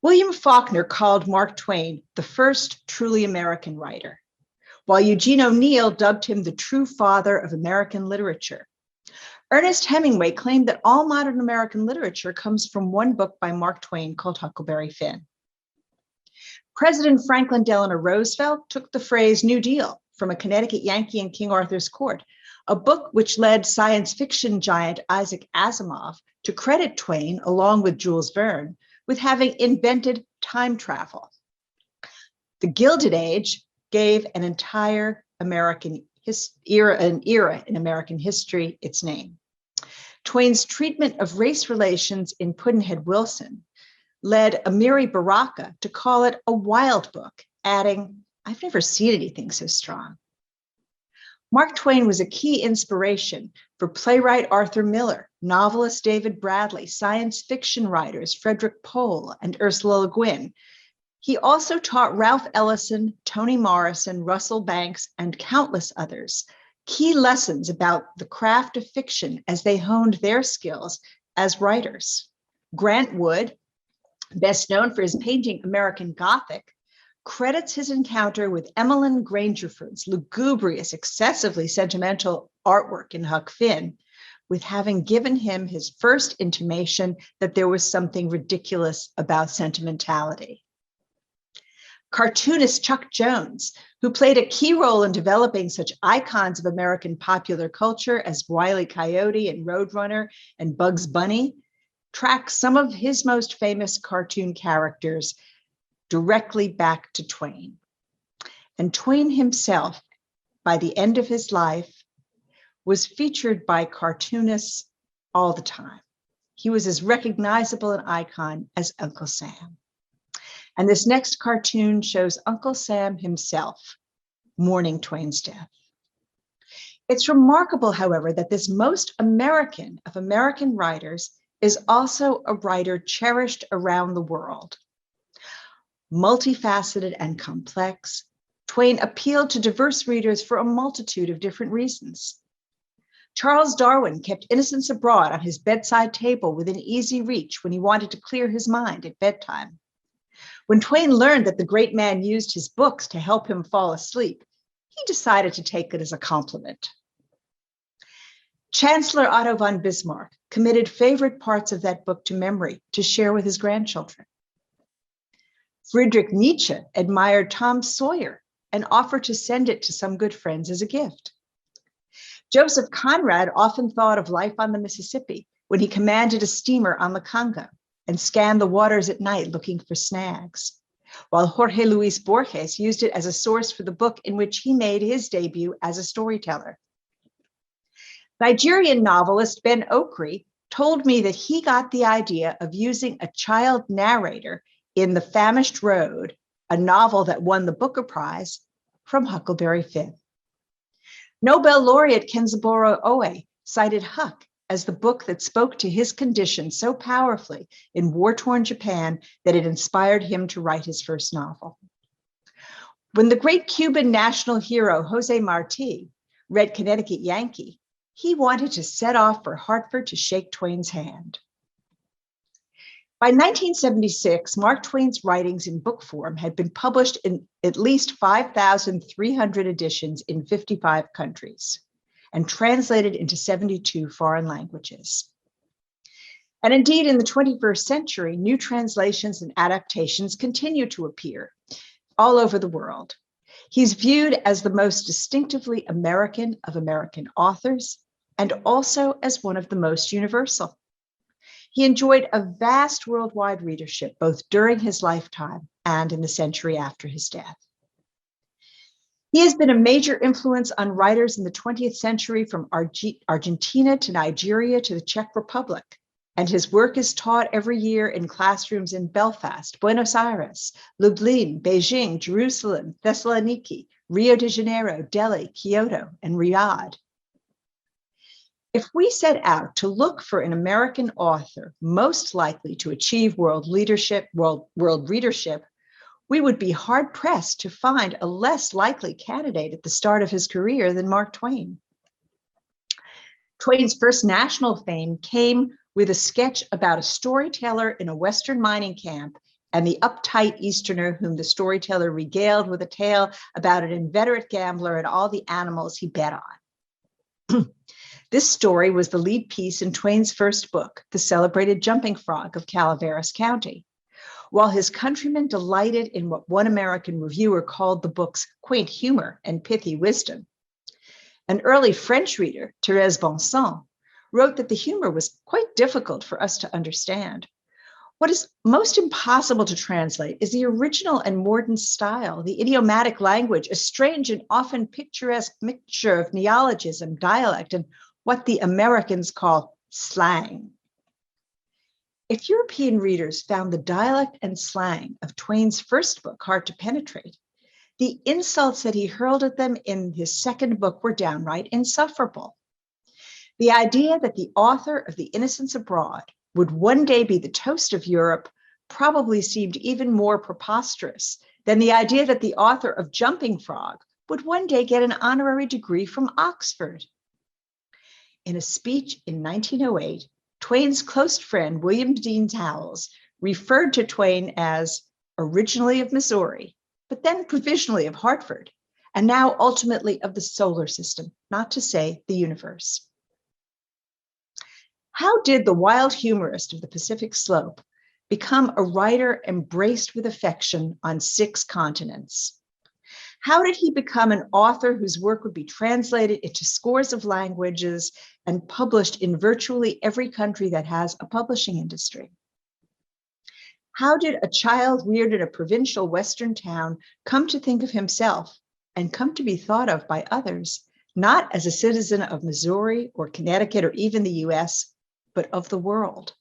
William Faulkner called Mark Twain the first truly American writer, while Eugene O'Neill dubbed him the true father of American literature. Ernest Hemingway claimed that all modern American literature comes from one book by Mark Twain called Huckleberry Finn. President Franklin Delano Roosevelt took the phrase New Deal from A Connecticut Yankee in King Arthur's Court, a book which led science fiction giant Isaac Asimov to credit Twain, along with Jules Verne, with having invented time travel. The Gilded Age gave an entire American era in American history its name. Twain's treatment of race relations in Pudd'nhead Wilson led Amiri Baraka to call it a wild book, adding, "I've never seen anything so strong." Mark Twain was a key inspiration for playwright Arthur Miller, novelist David Bradley, science fiction writers Frederick Pohl and Ursula Le Guin. He also taught Ralph Ellison, Toni Morrison, Russell Banks, and countless others key lessons about the craft of fiction as they honed their skills as writers. Grant Wood, best known for his painting American Gothic, credits his encounter with Emmeline Grangerford's lugubrious, excessively sentimental artwork in Huck Finn with having given him his first intimation that there was something ridiculous about sentimentality. Cartoonist Chuck Jones, who played a key role in developing such icons of American popular culture as Wile E. Coyote and Roadrunner and Bugs Bunny, tracks some of his most famous cartoon characters directly back to Twain. And Twain himself, by the end of his life, was featured by cartoonists all the time. He was as recognizable an icon as Uncle Sam. And this next cartoon shows Uncle Sam himself mourning Twain's death. It's remarkable, however, that this most American of American writers is also a writer cherished around the world. Multifaceted and complex, Twain appealed to diverse readers for a multitude of different reasons. Charles Darwin kept Innocents Abroad on his bedside table within easy reach when he wanted to clear his mind at bedtime. When Twain learned that the great man used his books to help him fall asleep, he decided to take it as a compliment. Chancellor Otto von Bismarck committed favorite parts of that book to memory to share with his grandchildren. Friedrich Nietzsche admired Tom Sawyer and offered to send it to some good friends as a gift. Joseph Conrad often thought of life on the Mississippi when he commanded a steamer on the Congo and scanned the waters at night looking for snags, while Jorge Luis Borges used it as a source for the book in which he made his debut as a storyteller. Nigerian novelist Ben Okri told me that he got the idea of using a child narrator in The Famished Road, a novel that won the Booker Prize, from Huckleberry Finn. Nobel laureate Kenzaburo Oe cited Huck as the book that spoke to his condition so powerfully in war-torn Japan that it inspired him to write his first novel. When the great Cuban national hero Jose Marti read Connecticut Yankee, he wanted to set off for Hartford to shake Twain's hand. By 1976, Mark Twain's writings in book form had been published in at least 5,300 editions in 55 countries and translated into 72 foreign languages. And indeed, in the 21st century, new translations and adaptations continue to appear all over the world. He's viewed as the most distinctively American of American authors and also as one of the most universal. He enjoyed a vast worldwide readership, both during his lifetime and in the century after his death. He has been a major influence on writers in the 20th century, from Argentina to Nigeria to the Czech Republic, and his work is taught every year in classrooms in Belfast, Buenos Aires, Lublin, Beijing, Jerusalem, Thessaloniki, Rio de Janeiro, Delhi, Kyoto, and Riyadh. If we set out to look for an American author most likely to achieve world readership, we would be hard-pressed to find a less likely candidate at the start of his career than Mark Twain. Twain's first national fame came with a sketch about a storyteller in a Western mining camp and the uptight Easterner whom the storyteller regaled with a tale about an inveterate gambler and all the animals he bet on. This story was the lead piece in Twain's first book, The Celebrated Jumping Frog of Calaveras County. While his countrymen delighted in what one American reviewer called the book's quaint humor and pithy wisdom, an early French reader, Thérèse Bonson, wrote that the humor was quite difficult for us to understand. What is most impossible to translate is the original and modern style, the idiomatic language, a strange and often picturesque mixture of neologism, dialect, and what the Americans call slang. If European readers found the dialect and slang of Twain's first book hard to penetrate, the insults that he hurled at them in his second book were downright insufferable. The idea that the author of The Innocents Abroad would one day be the toast of Europe probably seemed even more preposterous than the idea that the author of Jumping Frog would one day get an honorary degree from Oxford. In a speech in 1908, Twain's close friend, William Dean Howells, referred to Twain as originally of Missouri, but then provisionally of Hartford, and now ultimately of the solar system, not to say the universe. How did the wild humorist of the Pacific Slope become a writer embraced with affection on 6 continents? How did he become an author whose work would be translated into scores of languages and published in virtually every country that has a publishing industry? How did a child reared in a provincial Western town come to think of himself and come to be thought of by others, not as a citizen of Missouri or Connecticut or even the US, but of the world?